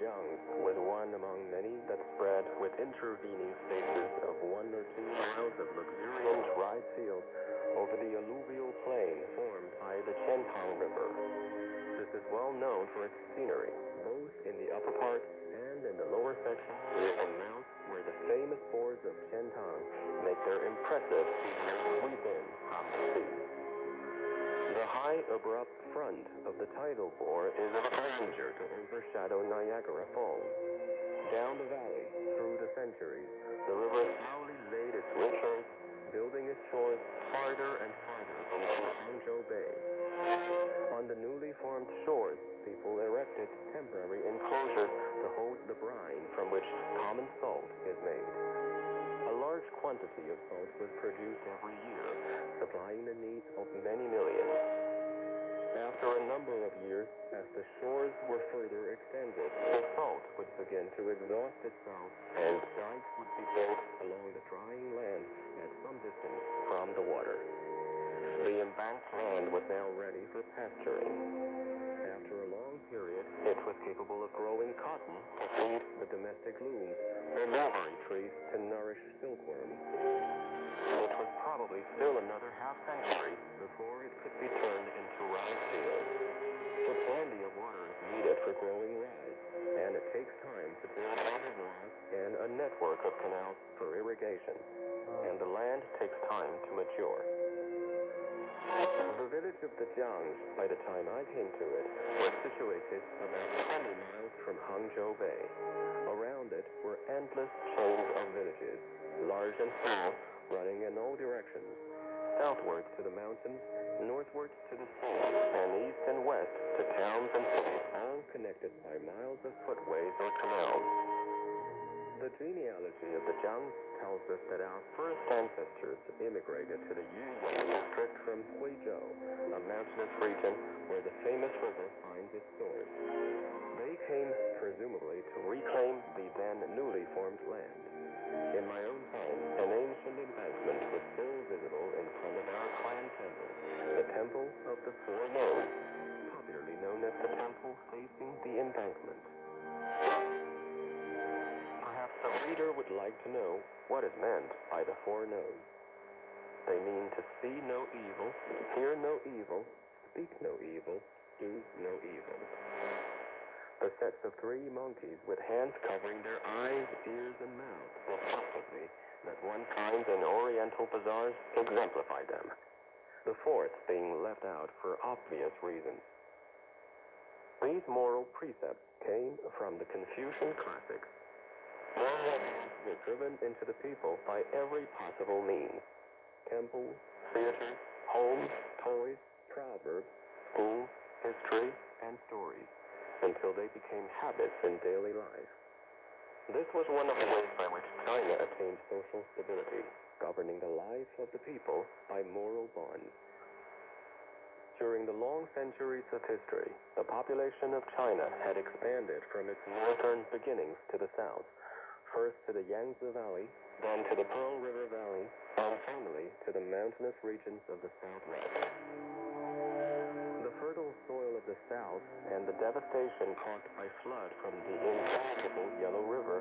Jiang was one among many that spread with intervening spaces of 1 or 2 miles of luxuriant rice fields over the alluvial plain formed by the Qiantang River. This is well known for its scenery, both in the upper part and in the lower section near the mouth where the famous fords of Qiantang make their impressive sweep in from the sea. The high, abrupt front of the tidal bore is of a danger to overshadow Niagara Falls. Down the valley, through the centuries, the river slowly laid its rich earth, building its shores farther and farther into Hangzhou Bay. On the newly formed shores, people erected temporary enclosures to hold the brine from which common salt is made. A large quantity of salt was produced every year, supplying the needs of many millions. After a number of years, as the shores were further extended, the salt would begin to exhaust itself, and dikes would be built along the drying land at some distance from the water. The embanked land was now ready for pasturing. After a long period, it was capable of growing cotton to feed the domestic looms, or mulberry trees to nourish silkworms. It was probably still another half-century before it could be turned into rice fields. But plenty of water is needed for growing rice, and it takes time to build reservoirs and a network of canals for irrigation, and the land takes time to mature. The village of the Jiang, by the time I came to it, was situated about 20 miles from Hangzhou Bay. Around it were endless chains of villages, large and small, running in all directions, southward to the mountains, northward to the sea, and east and west to towns and cities, all connected by miles of footways or canals. The genealogy of the Jiang tells us that our first ancestors immigrated to the Yuyang district from Huizhou, a mountainous region where the famous river finds its source. They came, presumably, to reclaim the then newly formed land. In my own time, an ancient embankment was still visible in front of our clan temple, the Temple of the Four Nodes, popularly known as the temple facing the embankment. Perhaps the reader would like to know what is meant by the four nodes. They mean to see no evil, hear no evil, speak no evil, do no evil. The sets of 3 monkeys with hands covering their eyes, ears, and mouths reflectively that one finds in Oriental bazaars exemplify them, the 4th being left out for obvious reasons. These moral precepts came from the Confucian classics. Moral ideas were driven into the people by every possible means: temples, theaters, homes, toys, proverbs, schools, history, and stories, until they became habits in daily life. This was one of the ways by which China attained social stability, governing the life of the people by moral bonds. During the long centuries of history, the population of China had expanded from its northern beginnings to the south, first to the Yangtze Valley, then to the Pearl River Valley, and finally to the mountainous regions of the southwest. The fertile soil of the south and the devastation caused by flood from the impassable Yellow River,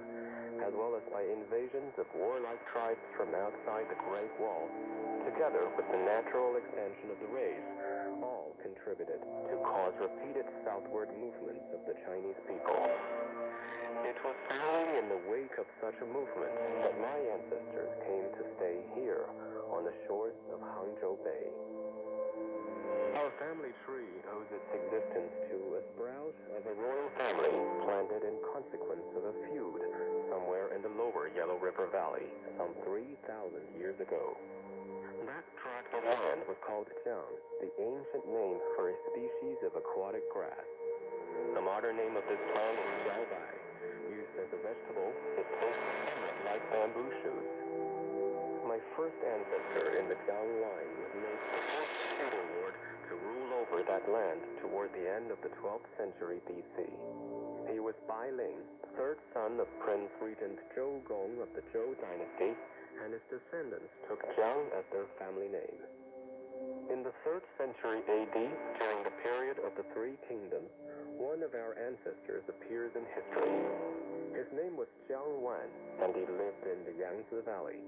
as well as by invasions of warlike tribes from outside the Great Wall, together with the natural expansion of the race, all contributed to cause repeated southward movements of the Chinese people. It was following in the wake of such a movement that my ancestors came to stay here on the shores of Hangzhou Bay. Our family tree owes its existence to a sprout of a royal family planted in consequence of a feud somewhere in the lower Yellow River Valley some 3,000 years ago. That tract of land was called Jiang, the ancient name for a species of aquatic grass. The modern name of this plant is xiaobai. Used as a vegetable, it tastes somewhat like bamboo shoots. My first ancestor in the Jiang line was named the first feudal lord to rule over that land toward the end of the 12th century BC. He was Bai Ling, third son of Prince Regent Zhou Gong of the Zhou dynasty, and his descendants took Jiang as their family name. In the 3rd century AD, during the period of the Three Kingdoms, one of our ancestors appears in history. His name was Jiang Wan, and he lived in the Yangtze Valley.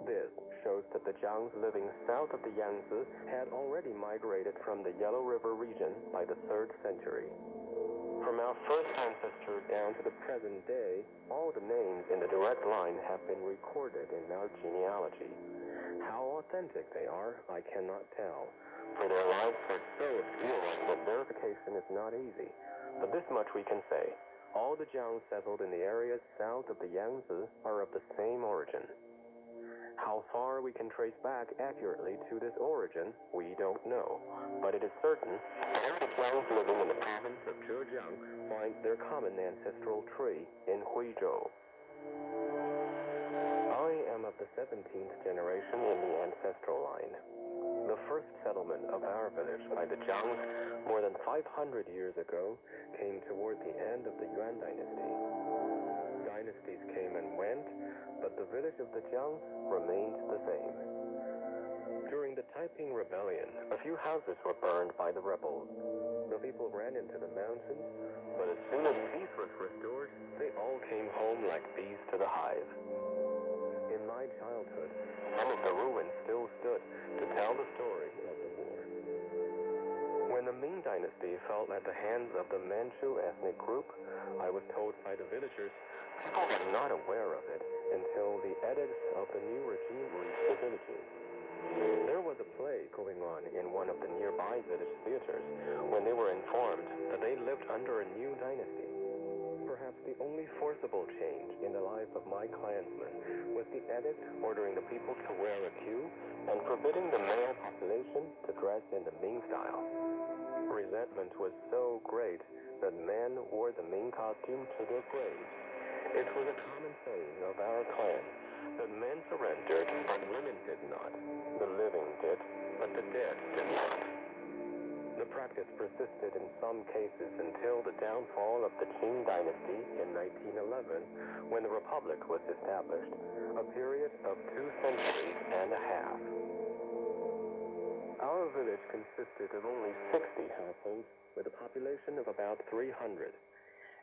This shows that the Jiangs living south of the Yangtze had already migrated from the Yellow River region by the 3rd century. From our first ancestor down to the present day, all the names in the direct line have been recorded in our genealogy. How authentic they are, I cannot tell, for their lives are so obscure that verification is not easy. But this much we can say: all the Jiangs settled in the areas south of the Yangtze are of the same origin. How far we can trace back accurately to this origin, we don't know, but it is certain that the Jiangs living in the province of Zhejiang find their common ancestral tree in Huizhou. I am of the 17th generation in the ancestral line. The first settlement of our village by the Jiangs more than 500 years ago came toward the end of the Yuan dynasty. Dynasties came and went, but the village of the Jiangs remained the same. During the Taiping Rebellion, a few houses were burned by the rebels. The people ran into the mountains, but as soon as peace was restored, they all came home like bees to the hive. In my childhood, some of the ruins still stood to tell the story of the war. When the Ming Dynasty fell at the hands of the Manchu ethnic group, I was told by the villagers people were not aware of it until the edicts of the new regime reached the villages. There was a play going on in one of the nearby village theaters when they were informed that they lived under a new dynasty. Perhaps the only forcible change in the life of my clansmen was the edict ordering the people to wear a queue and forbidding the male population to dress in the Ming style. Resentment was so great that men wore the Ming costume to their graves. It was a common saying of our clan that men surrendered, but women did not. The living did, but the dead did not. The practice persisted in some cases until the downfall of the Qing dynasty in 1911, when the Republic was established, a period of 2 centuries and a half. Our village consisted of only 60 households, with a population of about 300.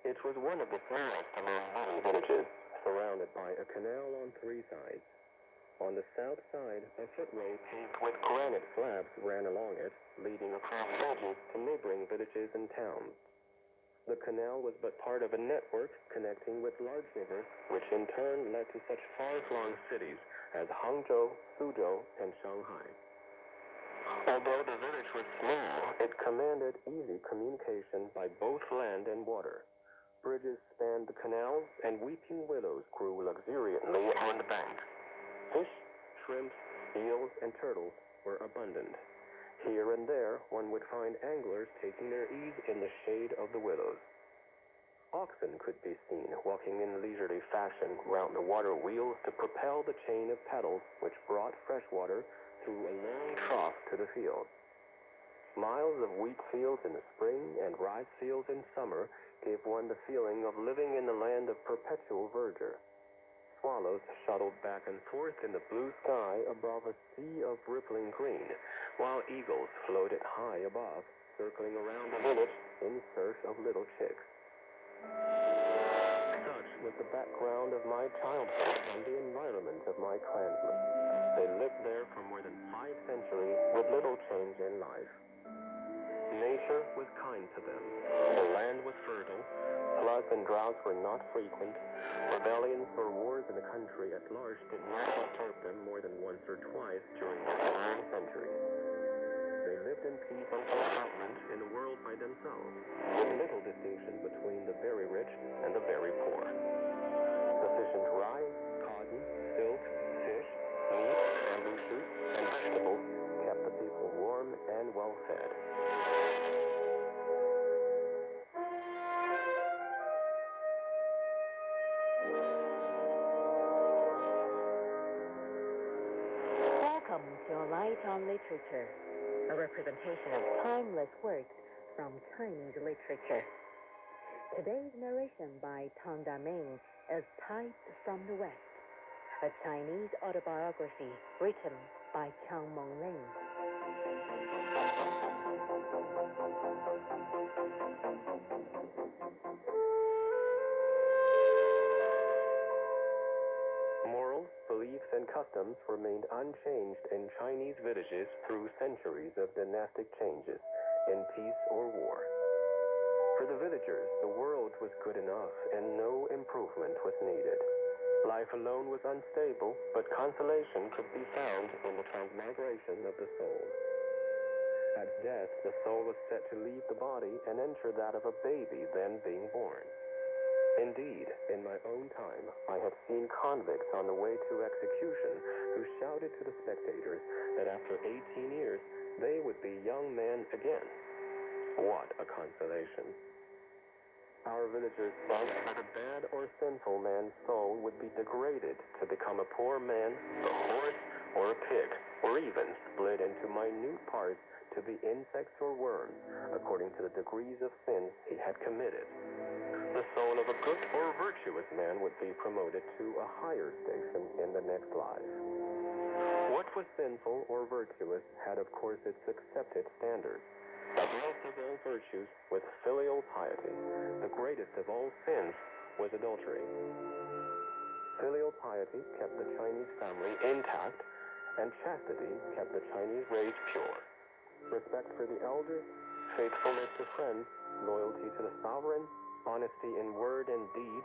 It was one of the smallest among many villages, surrounded by a canal on 3 sides. On the south side, a footway paved with granite slabs ran along it, leading across ledges to neighboring villages and towns. The canal was but part of a network connecting with large rivers, which in turn led to such far-flung cities as Hangzhou, Suzhou, and Shanghai. Although the village was small, it commanded easy communication by both land and water. Bridges spanned the canal, and weeping willows grew luxuriantly on the bank. Fish, shrimps, eels, and turtles were abundant. Here and there, one would find anglers taking their ease in the shade of the willows. Oxen could be seen walking in leisurely fashion round the water wheels to propel the chain of pedals which brought fresh water through a long trough to the field. Miles of wheat fields in the spring and rice fields in summer gave one the feeling of living in the land of perpetual verdure. Swallows shuttled back and forth in the blue sky above a sea of rippling green, while eagles floated high above, circling around the village in search of little chicks. Such was the background of my childhood and the environment of my clansmen. They lived there for more than 5 centuries with little change in life. Nature was kind to them. The land was fertile. Floods and droughts were not frequent. Rebellions or wars in the country at large did not disturb them more than once or twice during their long centuries. They lived in peace and contentment in a world by themselves, with little distinction between the very rich and the very poor. Sufficient rice, cotton, silk, fish, meat, bamboo shoots, and vegetables kept the people warm and well fed. Welcome to A Light on Literature, a representation of timeless works from Chinese literature. Today's narration by Tang Daming is Typed from the West, a Chinese autobiography written by Chang Monglin. Morals, beliefs, and customs remained unchanged in Chinese villages through centuries of dynastic changes, in peace or war. For the villagers, the world was good enough, and no improvement was needed. Life alone was unstable, but consolation could be found in the transmigration of the soul. At death, the soul was set to leave the body and enter that of a baby then being born. Indeed, in my own time, I have seen convicts on the way to execution who shouted to the spectators that after 18 years, they would be young men again. What a consolation. Our villagers thought that a bad or sinful man's soul would be degraded to become a poor man, a horse, or a pig, or even split into minute parts to be insects or worms, according to the degrees of sin he had committed. The soul of a good or virtuous man would be promoted to a higher station in the next life. What was sinful or virtuous had, of course, its accepted standards. The most of all virtues was filial piety. The greatest of all sins was adultery. Filial piety kept the Chinese family intact, and chastity kept the Chinese race pure. Respect for the elders, faithfulness to friends, loyalty to the sovereign, honesty in word and deed,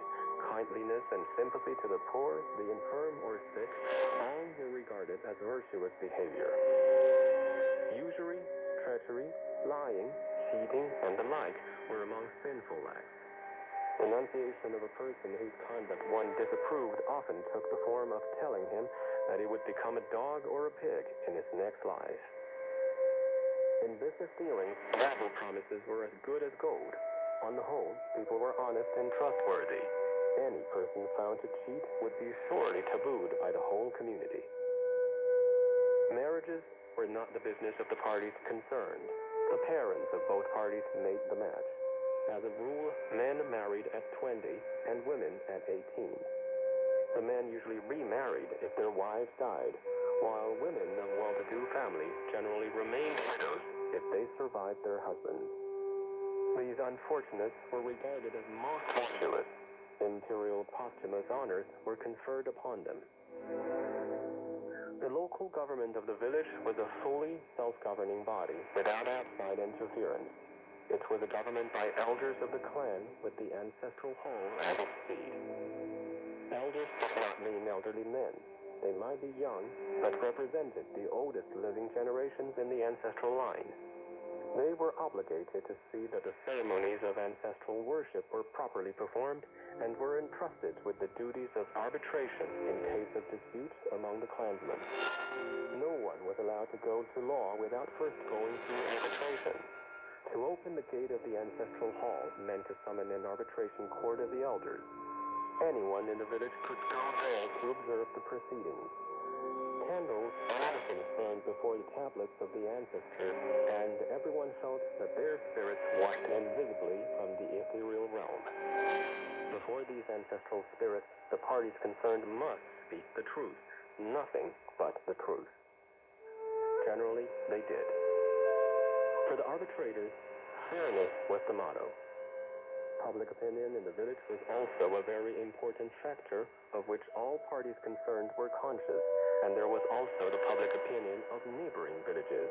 kindliness and sympathy to the poor, the infirm, or sick, all were regarded as virtuous behavior. Usury, treachery, lying, cheating, and the like were among sinful acts. Denunciation of a person whose conduct one disapproved often took the form of telling him that he would become a dog or a pig in his next life. In business dealings, verbal promises were as good as gold. On the whole, people were honest and trustworthy. Any person found to cheat would be surely tabooed by the whole community. Marriages were not the business of the parties concerned. The parents of both parties made the match. As a rule, men married at 20 and women at 18. The men usually remarried if their wives died, while women of well-to-do families generally remained widows if they survived their husbands. These unfortunates were regarded as most fortunate. Imperial posthumous honors were conferred upon them. The local government of the village was a fully self-governing body without outside interference. It was a government by elders of the clan with the ancestral hall as its seat. Elders did not mean elderly men. They might be young, but represented the oldest living generations in the ancestral line. They were obligated to see that the ceremonies of ancestral worship were properly performed and were entrusted with the duties of arbitration in case of disputes among the clansmen. No one was allowed to go to law without first going through arbitration. To open the gate of the ancestral hall meant to summon an arbitration court of the elders. Anyone in the village could go there to observe the proceedings. Candles often burned before the tablets of the ancestors, and everyone felt that their spirits watched invisibly from the ethereal realm. Before these ancestral spirits, the parties concerned must speak the truth, nothing but the truth. Generally, they did. For the arbitrators, fairness was the motto. Public opinion in the village was also a very important factor of which all parties concerned were conscious, and there was also the public opinion of neighboring villages.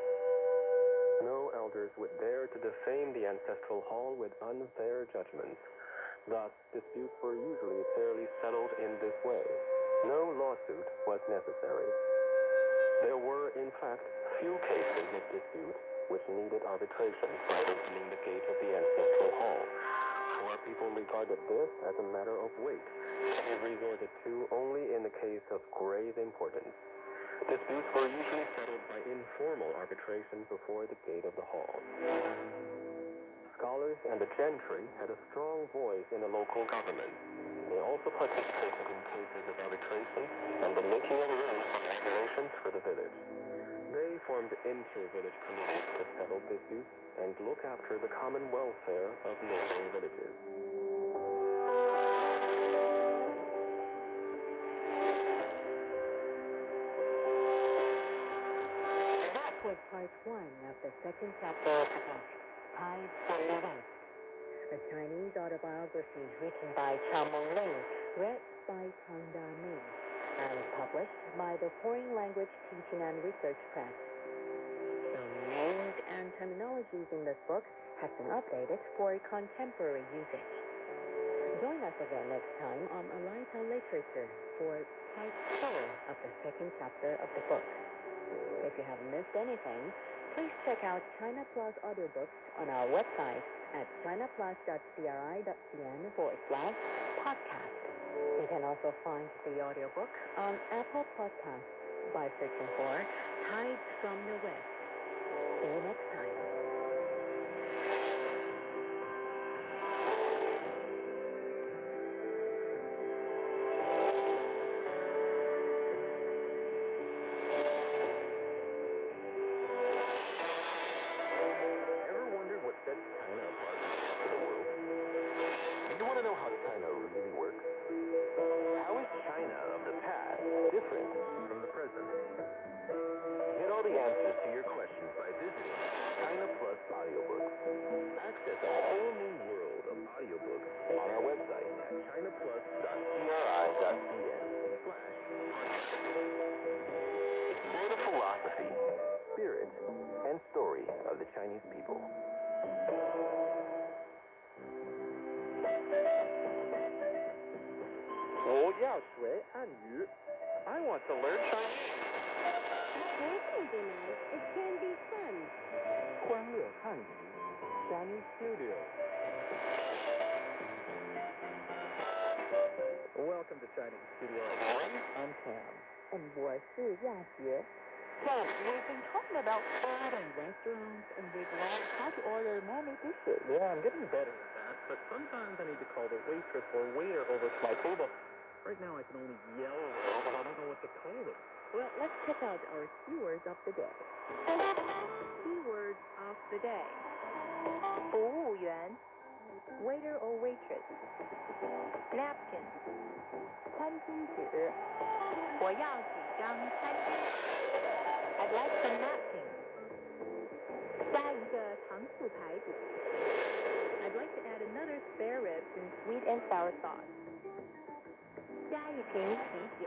No elders would dare to defame the ancestral hall with unfair judgments. Thus, disputes were usually fairly settled in this way. No lawsuit was necessary. There were, in fact, few cases of dispute which needed arbitration by opening the gate of the ancestral hall. For people regarded this as a matter of weight, and resorted to only in the case of grave importance. Disputes were usually settled by informal arbitration before the gate of the hall. Scholars and the gentry had a strong voice in the local government. They also participated in cases of arbitration and the making of rules and regulations for the village. They formed inter-village committees to settle disputes and look after the common welfare of neighboring villages. That was with part 1 of the second chapter of the book, Tides from the West, a Chinese autobiography written by Chao Mengling, read by Tang Da-ming, and published by the Foreign Language Teaching and Research Press. Some names and terminologies in this book have been updated for contemporary usage. Join us again next time on A Light on Literature for part 4 of the second chapter of the book. If you have missed anything, please check out China Plus audiobooks on our website at chinaplus.cri.cn/podcast. You can also find the audiobook on Apple Podcasts by searching for Tides from the West. See you next time. Ever wondered what sets China apart from the rest of the world? Do you want to know how China really works? How is China of the past different from the present? Get all the answers to your questions by visiting China Plus audiobooks. Access a whole new world of audiobooks on our website at chinaplus.cri.cn/podcast. Explore the philosophy, spirit, and story of the Chinese people. 我要学汉语。I want to learn Chinese. It can be fun. 欢乐汉语 Chinese Studio. Welcome to Chinese Studio. I'm Cam. And 我是亚学。 Cam, we've been talking about food and restaurants, and we've learned how to order many dishes. Yeah, I'm getting better at that, but sometimes I need to call the waitress or waiter over to my table. Right now I can only yell, but I don't know what to call them. Well, let's check out our keywords of the day. Keywords of the day. 服务员 waiter or waitress. Napkin 餐巾纸我要几张餐巾 I'd like some napkins. 加一个糖醋排骨 I'd like to add another spare ribs in sweet and sour sauce. 加一瓶啤酒